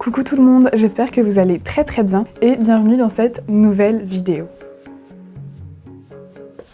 Coucou tout le monde, j'espère que vous allez très bien et bienvenue dans cette nouvelle vidéo.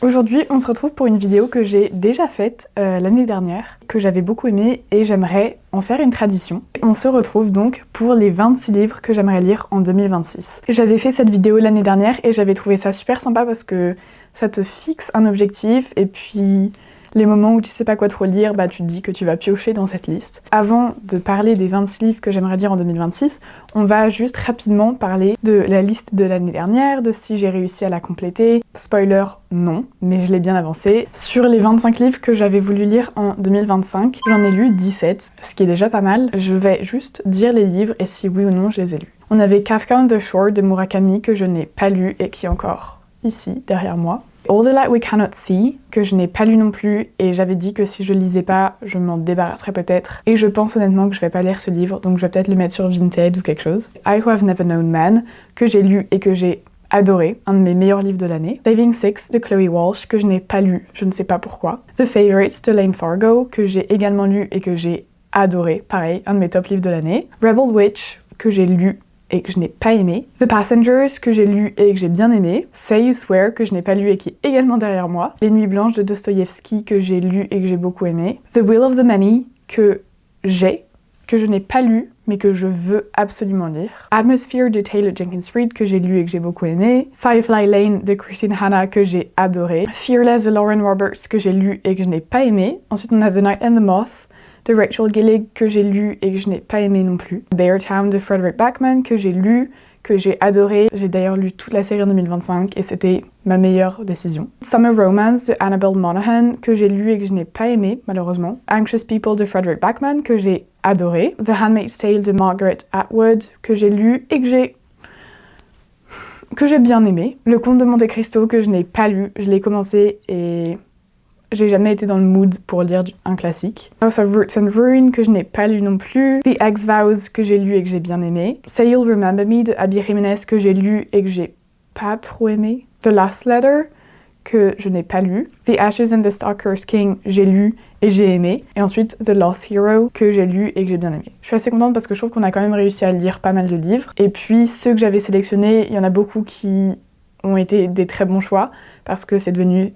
Aujourd'hui, on se retrouve pour une vidéo que j'ai déjà faite l'année dernière, que j'avais beaucoup aimée et j'aimerais en faire une tradition. On se retrouve donc pour les 26 livres que j'aimerais lire en 2026. J'avais fait cette vidéo l'année dernière et j'avais trouvé ça super sympa parce que ça te fixe un objectif et puis les moments où tu sais pas quoi trop lire, tu te dis que tu vas piocher dans cette liste. Avant de parler des 26 livres que j'aimerais lire en 2026, on va juste rapidement parler de la liste de l'année dernière, de si j'ai réussi à la compléter. Spoiler, non, mais je l'ai bien avancé. Sur les 25 livres que j'avais voulu lire en 2025, j'en ai lu 17, ce qui est déjà pas mal. Je vais juste dire les livres et si oui ou non je les ai lus. On avait Kafka on the Shore de Murakami que je n'ai pas lu et qui est encore ici, derrière moi. All the Light We Cannot See, que je n'ai pas lu non plus, et j'avais dit que si je le lisais pas, je m'en débarrasserais peut-être. Et je pense honnêtement que je vais pas lire ce livre, donc je vais peut-être le mettre sur Vinted ou quelque chose. I Who Have Never Known Man, que j'ai lu et que j'ai adoré, un de mes meilleurs livres de l'année. Saving Six de Chloe Walsh, que je n'ai pas lu, je ne sais pas pourquoi. The Favourites de Lane Fargo, que j'ai également lu et que j'ai adoré, pareil, un de mes top livres de l'année. Rebel Witch, que j'ai lu et que je n'ai pas aimé. The Passengers, que j'ai lu et que j'ai bien aimé. Say You Swear, que je n'ai pas lu et qui est également derrière moi. Les Nuits Blanches de Dostoïevski, que j'ai lu et que j'ai beaucoup aimé. The Will of the Many, que je n'ai pas lu, mais que je veux absolument lire. Atmosphere de Taylor Jenkins Reid, que j'ai lu et que j'ai beaucoup aimé. Firefly Lane de Christine Hanna, que j'ai adoré. Fearless de Lauren Roberts, que j'ai lu et que je n'ai pas aimé. Ensuite, on a The Night and the Moth de Rachel Gillig, que j'ai lu et que je n'ai pas aimé non plus. Bear Town de Frederick Backman, que j'ai lu, que j'ai adoré. J'ai d'ailleurs lu toute la série en 2025 et c'était ma meilleure décision. Summer Romance de Annabelle Monaghan, que j'ai lu et que je n'ai pas aimé, malheureusement. Anxious People de Frederick Backman, que j'ai adoré. The Handmaid's Tale de Margaret Atwood, que j'ai lu et que j'ai bien aimé. Le Comte de Monte Cristo, que je n'ai pas lu. Je l'ai commencé et j'ai jamais été dans le mood pour lire un classique. House of Roots and Ruin, que je n'ai pas lu non plus. The Ex-Vows, que j'ai lu et que j'ai bien aimé. Say You'll Remember Me de Abby Jiménez, que j'ai lu et que j'ai pas trop aimé. The Last Letter, que je n'ai pas lu. The Ashes and the Stalker's King, j'ai lu et j'ai aimé. Et ensuite The Lost Hero, que j'ai lu et que j'ai bien aimé. Je suis assez contente parce que je trouve qu'on a quand même réussi à lire pas mal de livres. Et puis ceux que j'avais sélectionnés, il y en a beaucoup qui ont été des très bons choix parce que c'est devenu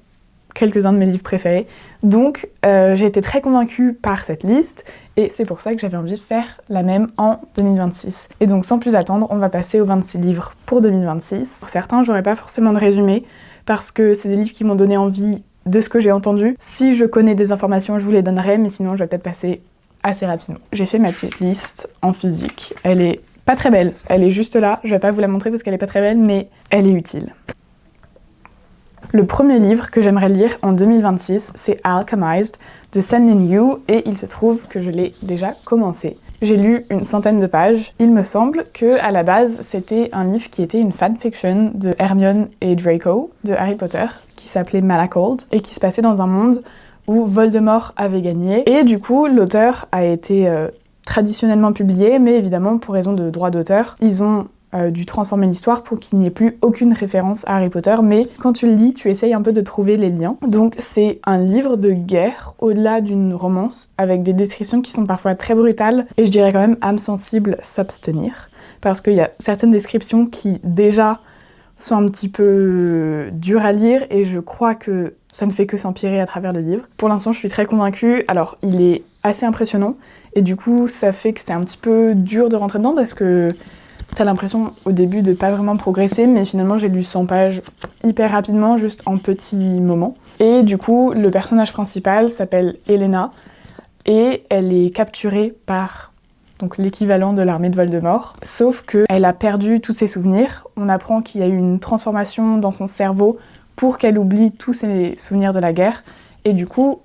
quelques-uns de mes livres préférés. Donc j'ai été très convaincue par cette liste et c'est pour ça que j'avais envie de faire la même en 2026. Et donc sans plus attendre, on va passer aux 26 livres pour 2026. Pour certains, j'aurais pas forcément de résumé parce que c'est des livres qui m'ont donné envie de ce que j'ai entendu. Si je connais des informations, je vous les donnerai, mais sinon je vais peut-être passer assez rapidement. J'ai fait ma petite liste en physique. Elle est pas très belle, elle est juste là. Je vais pas vous la montrer parce qu'elle est pas très belle, mais elle est utile. Le premier livre que j'aimerais lire en 2026, c'est Alchemized de Sen Lin Yu et il se trouve que je l'ai déjà commencé. J'ai lu une centaine de pages. Il me semble que à la base, c'était un livre qui était une fanfiction de Hermione et Draco de Harry Potter qui s'appelait Malachold et qui se passait dans un monde où Voldemort avait gagné. Et du coup, l'auteur a été traditionnellement publié, mais évidemment, pour raison de droit d'auteur, ils ont dû transformer l'histoire pour qu'il n'y ait plus aucune référence à Harry Potter, mais quand tu le lis, tu essayes un peu de trouver les liens. Donc c'est un livre de guerre au-delà d'une romance, avec des descriptions qui sont parfois très brutales, et je dirais quand même âme sensible s'abstenir, parce qu'il y a certaines descriptions qui déjà sont un petit peu dures à lire, et je crois que ça ne fait que s'empirer à travers le livre. Pour l'instant, je suis très convaincue. Alors, il est assez impressionnant, et du coup, ça fait que c'est un petit peu dur de rentrer dedans, parce que t'as l'impression au début de pas vraiment progresser, mais finalement j'ai lu 100 pages hyper rapidement, juste en petits moments. Et du coup, le personnage principal s'appelle Elena, et elle est capturée par donc l'équivalent de l'armée de Voldemort, sauf qu'elle a perdu tous ses souvenirs. On apprend qu'il y a eu une transformation dans son cerveau pour qu'elle oublie tous ses souvenirs de la guerre, et du coup,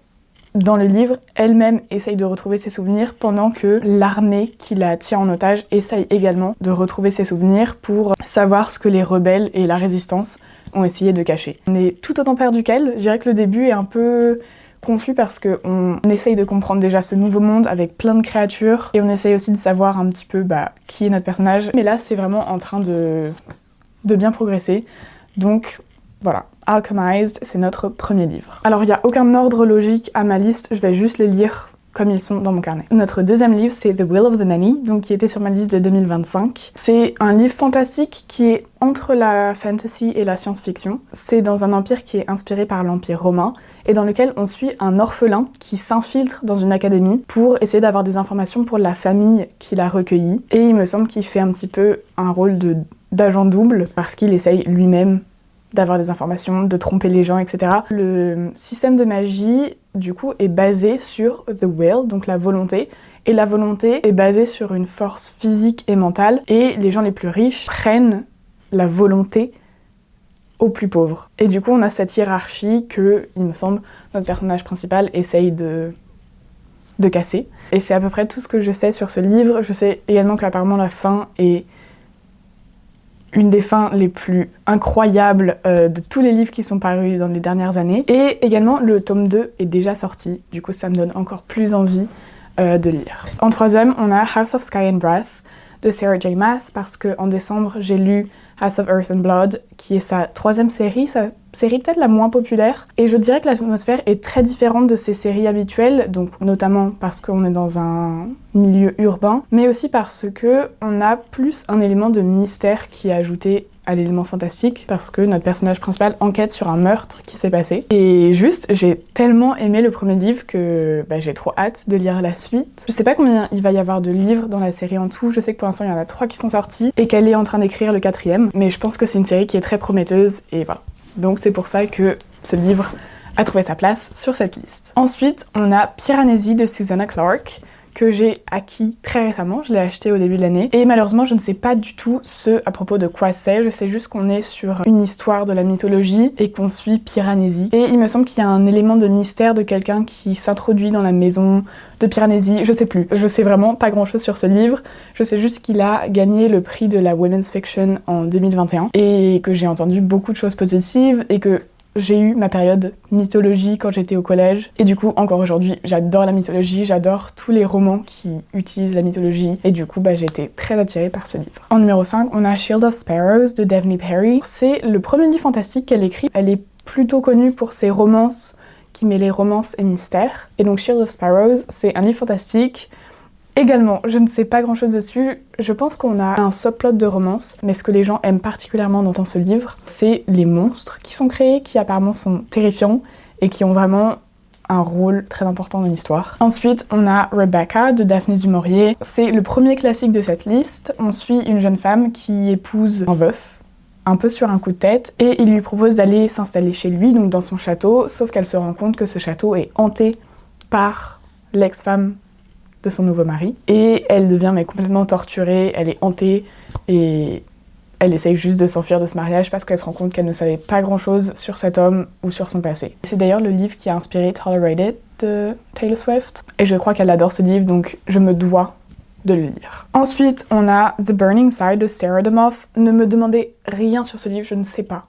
dans le livre, elle-même essaye de retrouver ses souvenirs pendant que l'armée qui la tient en otage essaye également de retrouver ses souvenirs pour savoir ce que les rebelles et la résistance ont essayé de cacher. On est tout autant perdu qu'elle. Je dirais que le début est un peu confus parce qu'on essaye de comprendre déjà ce nouveau monde avec plein de créatures et on essaye aussi de savoir un petit peu qui est notre personnage. Mais là, c'est vraiment en train de bien progresser. Donc voilà, Alchemized, c'est notre premier livre. Alors il n'y a aucun ordre logique à ma liste, je vais juste les lire comme ils sont dans mon carnet. Notre deuxième livre, c'est The Will of the Many, donc qui était sur ma liste de 2025. C'est un livre fantastique qui est entre la fantasy et la science-fiction. C'est dans un empire qui est inspiré par l'Empire romain et dans lequel on suit un orphelin qui s'infiltre dans une académie pour essayer d'avoir des informations pour la famille qui l'a recueilli. Et il me semble qu'il fait un petit peu un rôle d'agent double parce qu'il essaye lui-même d'avoir des informations, de tromper les gens, etc. Le système de magie, du coup, est basé sur the will, donc la volonté. Et la volonté est basée sur une force physique et mentale. Et les gens les plus riches prennent la volonté aux plus pauvres. Et du coup, on a cette hiérarchie que, il me semble, notre personnage principal essaye de casser. Et c'est à peu près tout ce que je sais sur ce livre. Je sais également qu'apparemment la fin est une des fins les plus incroyables de tous les livres qui sont parus dans les dernières années. Et également, le tome 2 est déjà sorti. Du coup, ça me donne encore plus envie de lire. En troisième, on a House of Sky and Breath de Sarah J. Maas, parce qu'en décembre, j'ai lu House of Earth and Blood, qui est sa troisième série, sa série peut-être la moins populaire. Et je dirais que l'atmosphère est très différente de ses séries habituelles, donc notamment parce qu'on est dans un milieu urbain, mais aussi parce que on a plus un élément de mystère qui est ajouté à l'élément fantastique, parce que notre personnage principal enquête sur un meurtre qui s'est passé. Et juste, j'ai tellement aimé le premier livre que j'ai trop hâte de lire la suite. Je sais pas combien il va y avoir de livres dans la série en tout, je sais que pour l'instant il y en a 3 qui sont sortis, et qu'elle est en train d'écrire le 4e, mais je pense que c'est une série qui est très prometteuse, et voilà. Donc c'est pour ça que ce livre a trouvé sa place sur cette liste. Ensuite, on a Piranesi de Susanna Clarke, que j'ai acquis très récemment, je l'ai acheté au début de l'année, et malheureusement je ne sais pas du tout à propos de quoi c'est, je sais juste qu'on est sur une histoire de la mythologie et qu'on suit Piranesi. Et il me semble qu'il y a un élément de mystère de quelqu'un qui s'introduit dans la maison de Piranesi, je sais plus, je sais vraiment pas grand chose sur ce livre, je sais juste qu'il a gagné le prix de la Women's Fiction en 2021, et que j'ai entendu beaucoup de choses positives, et que j'ai eu ma période mythologie quand j'étais au collège, et du coup encore aujourd'hui j'adore la mythologie, j'adore tous les romans qui utilisent la mythologie, et du coup j'ai été très attirée par ce livre. En numéro 5, on a Shield of Sparrows de Daphne Perry. C'est le premier livre fantastique qu'elle écrit. Elle est plutôt connue pour ses romances qui mêlent romance et mystère, et donc Shield of Sparrows c'est un livre fantastique. Également, je ne sais pas grand chose dessus, je pense qu'on a un subplot de romance, mais ce que les gens aiment particulièrement dans ce livre, c'est les monstres qui sont créés, qui apparemment sont terrifiants et qui ont vraiment un rôle très important dans l'histoire. Ensuite, on a Rebecca de Daphné du Maurier. C'est le premier classique de cette liste. On suit une jeune femme qui épouse un veuf, un peu sur un coup de tête, et il lui propose d'aller s'installer chez lui, donc dans son château, sauf qu'elle se rend compte que ce château est hanté par l'ex-femme de son nouveau mari, et elle devient complètement torturée, elle est hantée, et elle essaye juste de s'enfuir de ce mariage parce qu'elle se rend compte qu'elle ne savait pas grand chose sur cet homme ou sur son passé. C'est d'ailleurs le livre qui a inspiré Tolerated de Taylor Swift, et je crois qu'elle adore ce livre, donc je me dois de le lire. Ensuite, on a The Burning Side de Sarah DeMoff. Ne me demandez rien sur ce livre, je ne sais pas.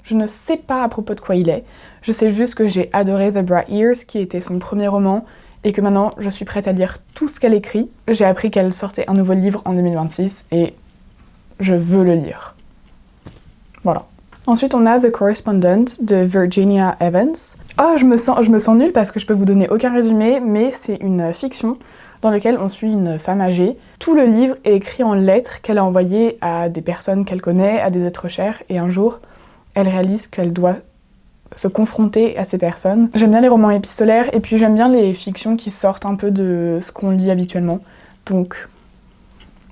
Je ne sais pas à propos de quoi il est. Je sais juste que j'ai adoré The Bright Years, qui était son premier roman, et que maintenant je suis prête à lire tout ce qu'elle écrit. J'ai appris qu'elle sortait un nouveau livre en 2026 et je veux le lire. Voilà. Ensuite, on a The Correspondent de Virginia Evans. Oh, je me sens nulle parce que je peux vous donner aucun résumé, mais c'est une fiction dans laquelle on suit une femme âgée. Tout le livre est écrit en lettres qu'elle a envoyées à des personnes qu'elle connaît, à des êtres chers, et un jour, elle réalise qu'elle doit se confronter à ces personnes. J'aime bien les romans épistolaires, et puis j'aime bien les fictions qui sortent un peu de ce qu'on lit habituellement. Donc,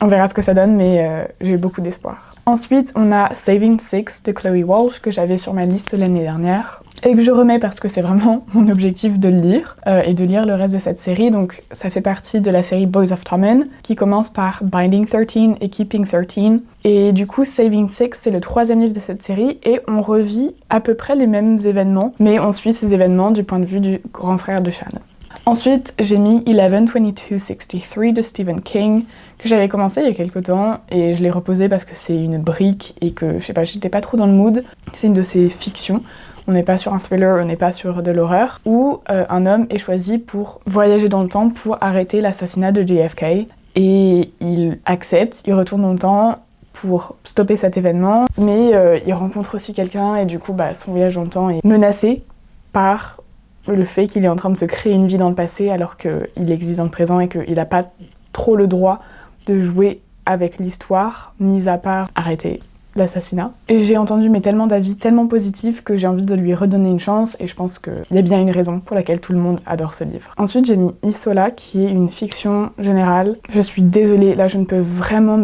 on verra ce que ça donne, mais j'ai beaucoup d'espoir. Ensuite, on a Saving Six de Chloe Walsh, que j'avais sur ma liste l'année dernière, et que je remets parce que c'est vraiment mon objectif de le lire, et de lire le reste de cette série. Donc ça fait partie de la série Boys of Tommen, qui commence par Binding 13 et Keeping 13. Et du coup, Saving Six, c'est le 3e livre de cette série, et on revit à peu près les mêmes événements, mais on suit ces événements du point de vue du grand frère de Shannon. Ensuite, j'ai mis 11/22/63 de Stephen King, que j'avais commencé il y a quelques temps, et je l'ai reposé parce que c'est une brique et que, je sais pas, j'étais pas trop dans le mood. C'est une de ces fictions. On n'est pas sur un thriller, on n'est pas sur de l'horreur, où un homme est choisi pour voyager dans le temps pour arrêter l'assassinat de JFK. Et il accepte, il retourne dans le temps pour stopper cet événement, mais il rencontre aussi quelqu'un, et du coup son voyage dans le temps est menacé par le fait qu'il est en train de se créer une vie dans le passé alors qu'il existe dans le présent et qu'il n'a pas trop le droit de jouer avec l'histoire, mis à part arrêter l'assassinat. Et j'ai entendu tellement d'avis tellement positifs que j'ai envie de lui redonner une chance et je pense qu'il y a bien une raison pour laquelle tout le monde adore ce livre. Ensuite j'ai mis Isola qui est une fiction générale. Je suis désolée, là je ne peux vraiment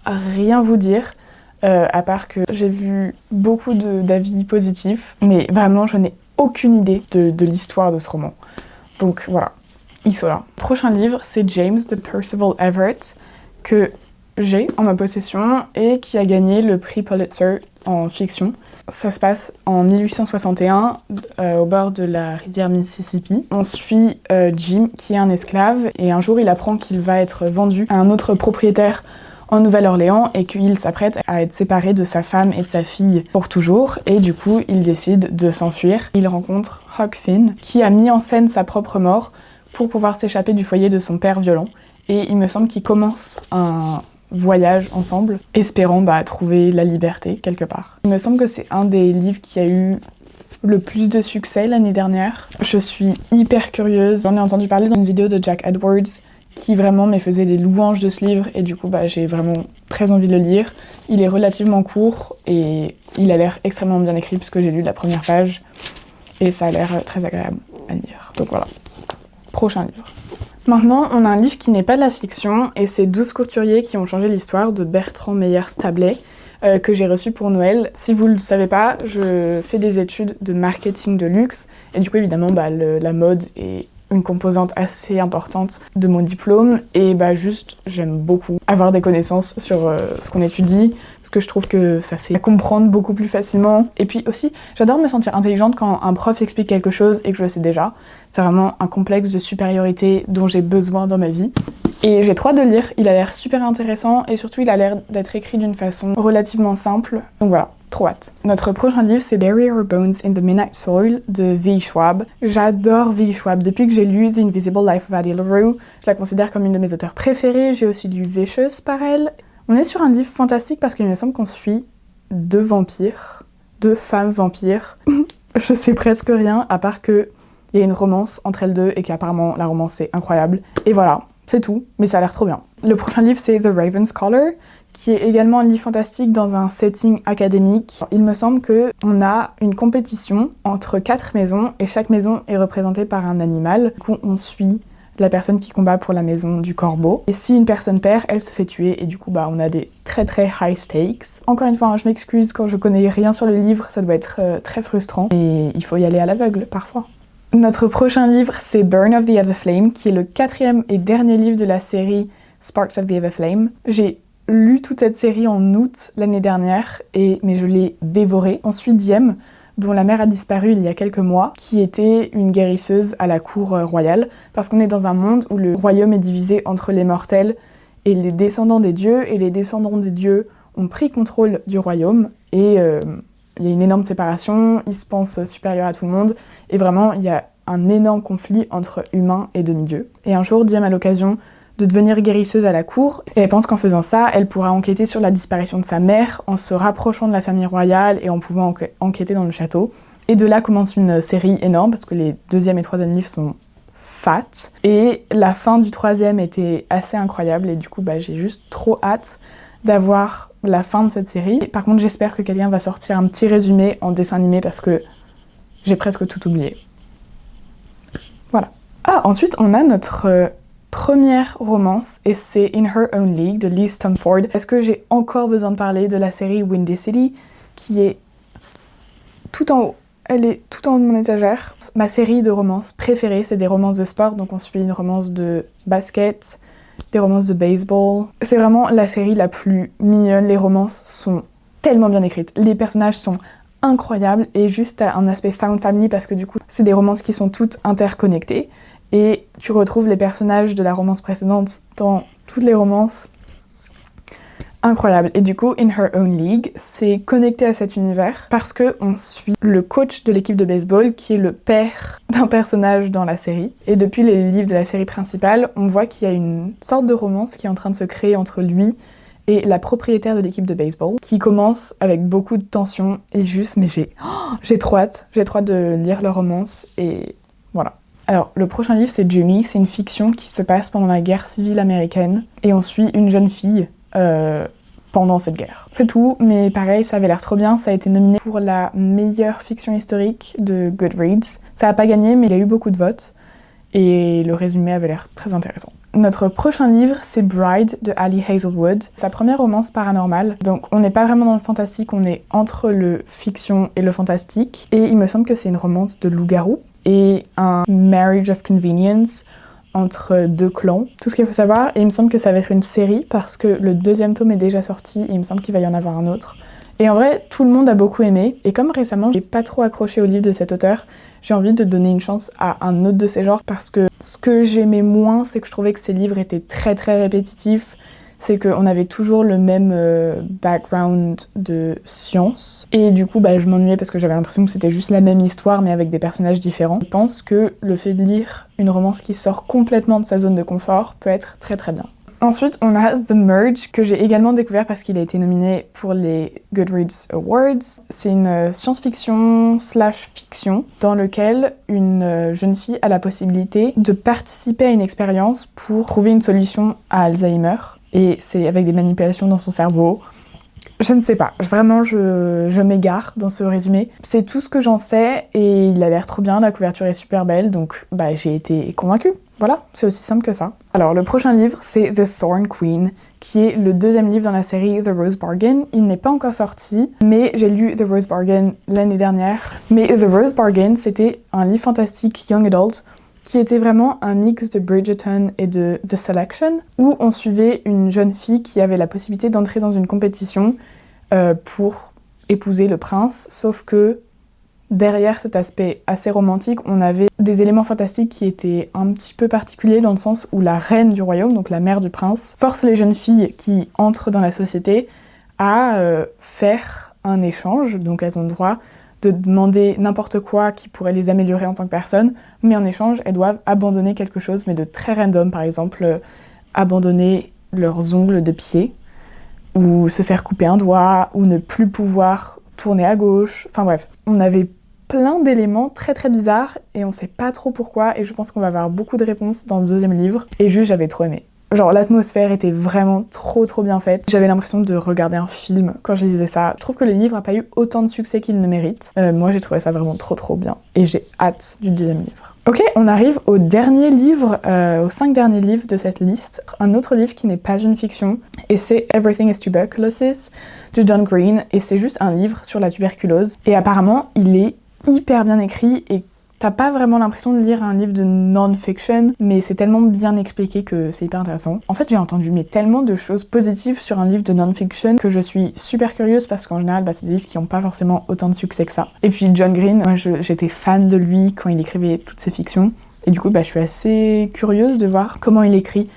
rien vous dire à part que j'ai vu beaucoup d'avis positifs mais vraiment je n'ai aucune idée de l'histoire de ce roman. Donc voilà, Isola. Prochain livre c'est James de Percival Everett que j'ai en ma possession et qui a gagné le prix Pulitzer en fiction. Ça se passe en 1861 au bord de la rivière Mississippi. On suit Jim qui est un esclave et un jour il apprend qu'il va être vendu à un autre propriétaire en Nouvelle-Orléans et qu'il s'apprête à être séparé de sa femme et de sa fille pour toujours et du coup il décide de s'enfuir. Il rencontre Huck Finn qui a mis en scène sa propre mort pour pouvoir s'échapper du foyer de son père violent et il me semble qu'il commence un voyage ensemble, espérant trouver la liberté quelque part. Il me semble que c'est un des livres qui a eu le plus de succès l'année dernière. Je suis hyper curieuse. J'en ai entendu parler dans une vidéo de Jack Edwards qui vraiment me faisait des louanges de ce livre et du coup j'ai vraiment très envie de le lire. Il est relativement court et il a l'air extrêmement bien écrit puisque j'ai lu la première page et ça a l'air très agréable à lire. Donc voilà, prochain livre. Maintenant, on a un livre qui n'est pas de la fiction, et c'est 12 couturiers qui ont changé l'histoire de Bertrand Meyer-Stablet, que j'ai reçu pour Noël. Si vous ne le savez pas, je fais des études de marketing de luxe, et du coup évidemment la mode est une composante assez importante de mon diplôme, et juste j'aime beaucoup avoir des connaissances sur ce qu'on étudie, parce que je trouve que ça fait comprendre beaucoup plus facilement. Et puis aussi, j'adore me sentir intelligente quand un prof explique quelque chose et que je le sais déjà. C'est vraiment un complexe de supériorité dont j'ai besoin dans ma vie. Et j'ai trop hâte de le lire, il a l'air super intéressant et surtout il a l'air d'être écrit d'une façon relativement simple. Donc voilà, trop hâte. Notre prochain livre c'est Bury Our Bones in the Midnight Soil de V. Schwab. J'adore V. Schwab. Depuis que j'ai lu The Invisible Life of Addie LaRue, je la considère comme une de mes auteurs préférées. J'ai aussi lu Vicious par elle. On est sur un livre fantastique parce qu'il me semble qu'on suit deux femmes vampires. Je sais presque rien à part que il y a une romance entre elles deux et qu'apparemment la romance est incroyable. Et voilà, c'est tout, mais ça a l'air trop bien. Le prochain livre c'est The Raven Scholar, qui est également un livre fantastique dans un setting académique. Il me semble qu'on a une compétition entre 4 maisons et chaque maison est représentée par un animal. Du coup, on suit la personne qui combat pour la maison du corbeau. Et si une personne perd, elle se fait tuer et du coup on a des très high stakes. Encore une fois, je m'excuse quand je connais rien sur le livre, ça doit être très frustrant et il faut y aller à l'aveugle parfois. Notre prochain livre, c'est Burn of the Everflame, qui est le 4e et dernier livre de la série Sparks of the Everflame. J'ai lu toute cette série en août l'année dernière, mais je l'ai dévorée. Ensuite, Diem, dont la mère a disparu il y a quelques mois, qui était une guérisseuse à la cour royale, parce qu'on est dans un monde où le royaume est divisé entre les mortels et les descendants des dieux, et les descendants des dieux ont pris contrôle du royaume, et il y a une énorme séparation, ils se pensent supérieurs à tout le monde, et vraiment, il y a un énorme conflit entre humains et demi-dieux. Et un jour, Diem a l'occasion de devenir guérisseuse à la cour, et elle pense qu'en faisant ça, elle pourra enquêter sur la disparition de sa mère en se rapprochant de la famille royale et en pouvant enquêter dans le château. Et de là commence une série énorme, parce que les 2e et 3e livres sont fat, et la fin du 3e était assez incroyable, et du coup, j'ai juste trop hâte d'avoir la fin de cette série. Par contre, j'espère que quelqu'un va sortir un petit résumé en dessin animé parce que j'ai presque tout oublié. Voilà. Ah, ensuite, on a notre première romance et c'est In Her Own League de Lee Stumford. Est-ce que j'ai encore besoin de parler de la série Windy City qui est tout en haut? Elle est tout en haut de mon étagère. Ma série de romances préférée, c'est des romances de sport, donc on suit une romance de basket, des romances de baseball. C'est vraiment la série la plus mignonne. Les romances sont tellement bien écrites. Les personnages sont incroyables et juste un aspect found family parce que du coup, c'est des romances qui sont toutes interconnectées et tu retrouves les personnages de la romance précédente dans toutes les romances. Incroyable. Et du coup, In Her Own League, c'est connecté à cet univers parce qu'on suit le coach de l'équipe de baseball qui est le père d'un personnage dans la série. Et depuis les livres de la série principale, on voit qu'il y a une sorte de romance qui est en train de se créer entre lui et la propriétaire de l'équipe de baseball, qui commence avec beaucoup de tension et juste, mais j'ai trop hâte de lire leur romance et Voilà. Alors, le prochain livre, c'est Jimmy. C'est une fiction qui se passe pendant la guerre civile américaine. Et on suit une jeune fille pendant cette guerre. C'est tout, mais pareil, ça avait l'air trop bien. Ça a été nominé pour la meilleure fiction historique de Goodreads. Ça n'a pas gagné, mais il y a eu beaucoup de votes. Et le résumé avait l'air très intéressant. Notre prochain livre, c'est Bride de Ali Hazelwood. Sa première romance paranormale. Donc on n'est pas vraiment dans le fantastique, on est entre le fiction et le fantastique. Et il me semble que c'est une romance de loup-garou et un marriage of convenience entre deux clans. Tout ce qu'il faut savoir, et il me semble que ça va être une série parce que le deuxième tome est déjà sorti et il me semble qu'il va y en avoir un autre. Et en vrai, tout le monde a beaucoup aimé. Et comme récemment, j'ai pas trop accroché au livre de cet auteur, j'ai envie de donner une chance à un autre de ces genres parce que ce que j'aimais moins, c'est que je trouvais que ces livres étaient très très répétitifs. C'est qu'on avait toujours le même background de science. Et du coup, je m'ennuyais parce que j'avais l'impression que c'était juste la même histoire mais avec des personnages différents. Je pense que le fait de lire une romance qui sort complètement de sa zone de confort peut être très très bien. Ensuite, on a The Merge, que j'ai également découvert parce qu'il a été nominé pour les Goodreads Awards. C'est une science-fiction / fiction dans lequel une jeune fille a la possibilité de participer à une expérience pour trouver une solution à Alzheimer. Et c'est avec des manipulations dans son cerveau. Je ne sais pas, vraiment je m'égare dans ce résumé. C'est tout ce que j'en sais et il a l'air trop bien, la couverture est super belle, donc j'ai été convaincue. Voilà, c'est aussi simple que ça. Alors le prochain livre, c'est The Thorn Queen, qui est le deuxième livre dans la série The Rose Bargain. Il n'est pas encore sorti, mais j'ai lu The Rose Bargain l'année dernière. Mais The Rose Bargain, c'était un livre fantastique young adult qui était vraiment un mix de Bridgerton et de The Selection, où on suivait une jeune fille qui avait la possibilité d'entrer dans une compétition pour épouser le prince, sauf que derrière cet aspect assez romantique, on avait des éléments fantastiques qui étaient un petit peu particuliers dans le sens où la reine du royaume, donc la mère du prince, force les jeunes filles qui entrent dans la société à faire un échange, donc elles ont le droit de demander n'importe quoi qui pourrait les améliorer en tant que personne, mais en échange, elles doivent abandonner quelque chose, mais de très random, par exemple, abandonner leurs ongles de pied, ou se faire couper un doigt, ou ne plus pouvoir tourner à gauche, enfin bref. On avait plein d'éléments très très bizarres, et on sait pas trop pourquoi, et je pense qu'on va avoir beaucoup de réponses dans le deuxième livre, et juste j'avais trop aimé. Genre l'atmosphère était vraiment trop bien faite. J'avais l'impression de regarder un film quand je lisais ça. Je trouve que le livre n'a pas eu autant de succès qu'il ne mérite. Moi j'ai trouvé ça vraiment trop bien. Et j'ai hâte du deuxième livre. Ok, on arrive au dernier livre, aux 5 derniers livres de cette liste. Un autre livre qui n'est pas une fiction. Et c'est Everything is Tuberculosis de John Green. Et c'est juste un livre sur la tuberculose. Et apparemment il est hyper bien écrit et t'as pas vraiment l'impression de lire un livre de non-fiction, mais c'est tellement bien expliqué que c'est hyper intéressant. En fait, j'ai entendu tellement de choses positives sur un livre de non-fiction que je suis super curieuse parce qu'en général, c'est des livres qui n'ont pas forcément autant de succès que ça. Et puis John Green, moi j'étais fan de lui quand il écrivait toutes ses fictions. Et du coup, je suis assez curieuse de voir comment il écrit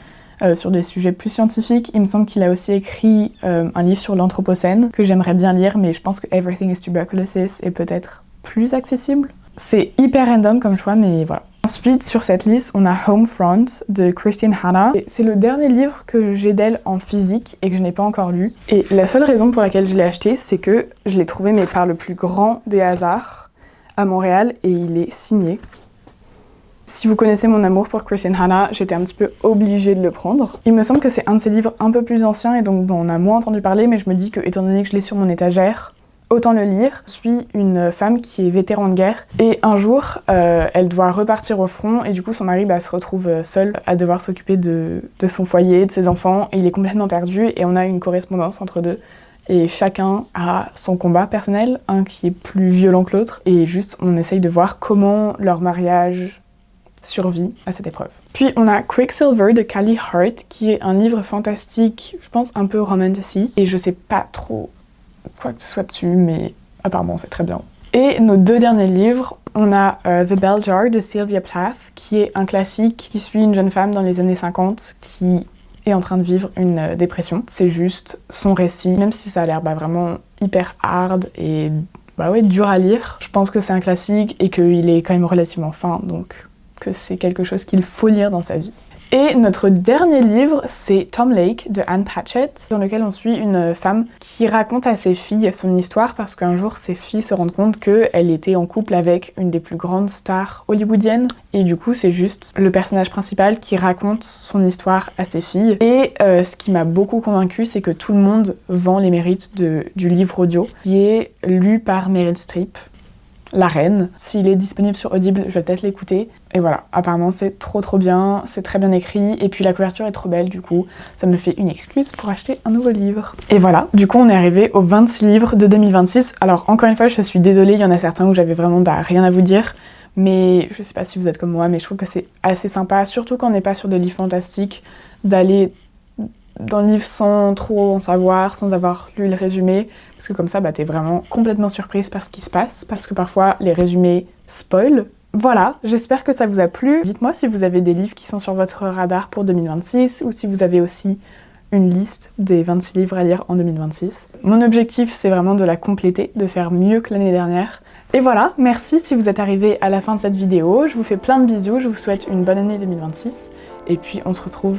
sur des sujets plus scientifiques. Il me semble qu'il a aussi écrit un livre sur l'anthropocène que j'aimerais bien lire, mais je pense que Everything is Tuberculosis est peut-être plus accessible. C'est hyper random comme choix, mais voilà. Ensuite, sur cette liste, on a Homefront de Christine Hanna. C'est le dernier livre que j'ai d'elle en physique et que je n'ai pas encore lu. Et la seule raison pour laquelle je l'ai acheté, c'est que je l'ai trouvé, mais par le plus grand des hasards, à Montréal, et il est signé. Si vous connaissez mon amour pour Christine Hanna, j'étais un petit peu obligée de le prendre. Il me semble que c'est un de ses livres un peu plus anciens et donc dont on a moins entendu parler, mais je me dis que, étant donné que je l'ai sur mon étagère, autant le lire. Je suis une femme qui est vétéran de guerre et un jour, elle doit repartir au front et du coup son mari se retrouve seul à devoir s'occuper de son foyer, de ses enfants et il est complètement perdu et on a une correspondance entre deux. Et chacun a son combat personnel, un qui est plus violent que l'autre et juste on essaye de voir comment leur mariage survit à cette épreuve. Puis on a Quicksilver de Callie Hart qui est un livre fantastique, je pense un peu romantasy et je sais pas trop quoi que ce soit dessus, mais apparemment c'est très bien. Et nos 2 derniers livres, on a The Bell Jar de Sylvia Plath, qui est un classique qui suit une jeune femme dans les années 50 qui est en train de vivre une dépression. C'est juste son récit, même si ça a l'air vraiment hyper hard et dur à lire. Je pense que c'est un classique et qu'il est quand même relativement fin, donc que c'est quelque chose qu'il faut lire dans sa vie. Et notre dernier livre, c'est Tom Lake de Anne Patchett, dans lequel on suit une femme qui raconte à ses filles son histoire parce qu'un jour ses filles se rendent compte qu'elle était en couple avec une des plus grandes stars hollywoodiennes. Et du coup, c'est juste le personnage principal qui raconte son histoire à ses filles. Et ce qui m'a beaucoup convaincue, c'est que tout le monde vend les mérites du livre audio, qui est lu par Meryl Streep. La Reine. S'il est disponible sur Audible, je vais peut-être l'écouter. Et voilà, apparemment c'est trop bien, c'est très bien écrit, et puis la couverture est trop belle, du coup ça me fait une excuse pour acheter un nouveau livre. Et voilà, du coup on est arrivé aux 26 livres de 2026. Alors encore une fois, je suis désolée, il y en a certains où j'avais vraiment rien à vous dire, mais je sais pas si vous êtes comme moi, mais je trouve que c'est assez sympa, surtout quand on n'est pas sur des livres fantastiques, d'aller dans le livre sans trop en savoir, sans avoir lu le résumé, parce que comme ça, t'es vraiment complètement surprise par ce qui se passe, parce que parfois, les résumés spoilent. Voilà, j'espère que ça vous a plu. Dites-moi si vous avez des livres qui sont sur votre radar pour 2026, ou si vous avez aussi une liste des 26 livres à lire en 2026. Mon objectif, c'est vraiment de la compléter, de faire mieux que l'année dernière. Et voilà, merci si vous êtes arrivé à la fin de cette vidéo. Je vous fais plein de bisous, je vous souhaite une bonne année 2026, et puis on se retrouve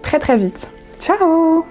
très vite. Ciao!